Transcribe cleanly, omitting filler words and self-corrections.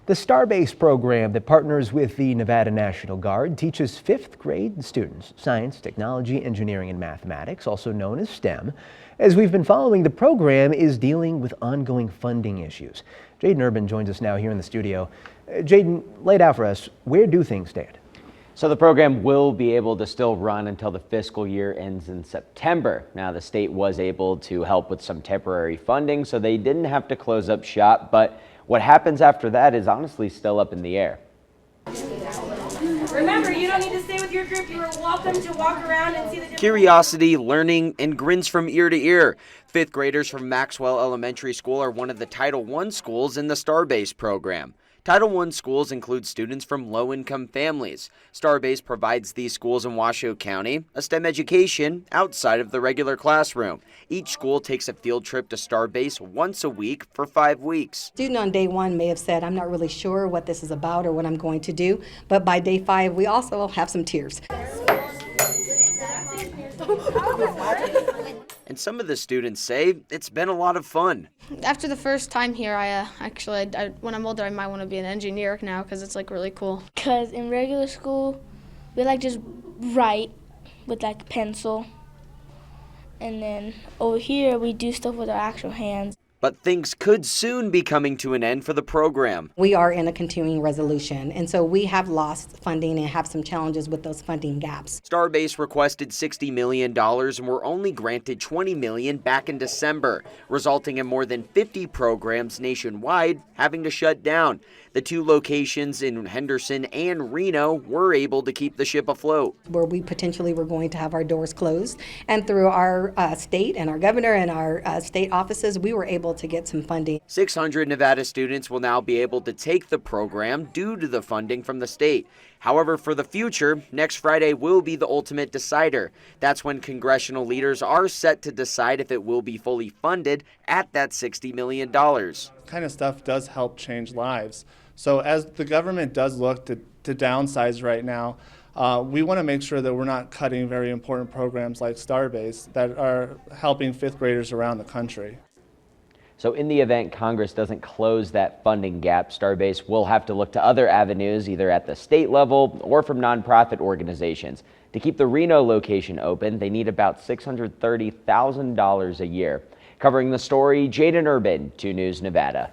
The STARBASE program that partners with the Nevada National Guard teaches 5th grade students science, technology, engineering, and mathematics, also known as STEM. As we've been following, the program is dealing with ongoing funding issues. Jaden Urban joins us now here in the studio. Jaden, lay it out for us. Where do things stand? So the program will be able to still run until the fiscal year ends in September. Now, the state was able to help with some temporary funding, so they didn't have to close up shop, but what happens after that is honestly still up in the air. Remember, you don't need to stay with your group. You are welcome to walk around and see the Curiosity, learning, and grins from ear to ear. 5th graders from Maxwell Elementary School are one of the Title I schools in the STARBASE program. Title I schools include students from low-income families. STARBASE provides these schools in Washoe County a STEM education outside of the regular classroom. Each school takes a field trip to STARBASE once a week for 5 weeks. Student on day 1 may have said, I'm not really sure what this is about or what I'm going to do, but by day 5, we also have some tears. And some of the students say it's been a lot of fun. After the first time here, I when I'm older, I might want to be an engineer now because it's like really cool. Because in regular school, we like just write with like pencil. And then over here, we do stuff with our actual hands. But things could soon be coming to an end for the program. We are in a continuing resolution, and so we have lost funding and have some challenges with those funding gaps. STARBASE requested $60 million and were only granted $20 million back in December, resulting in more than 50 programs nationwide having to shut down. The 2 locations in Henderson and Reno were able to keep the ship afloat. Where we potentially were going to have our doors closed, and through our state and our governor and our state offices, we were able to get some funding. 600 Nevada students will now be able to take the program due to the funding from the state. However, for the future, next Friday will be the ultimate decider. That's when congressional leaders are set to decide if it will be fully funded at that $60 million. Kind of stuff does help change lives. So as the government does look to downsize right now, we want to make sure that we're not cutting very important programs like STARBASE that are helping 5th graders around the country. So in the event Congress doesn't close that funding gap, STARBASE will have to look to other avenues, either at the state level or from nonprofit organizations. To keep the Reno location open, they need about $630,000 a year. Covering the story, Jaden Urban, 2 News Nevada.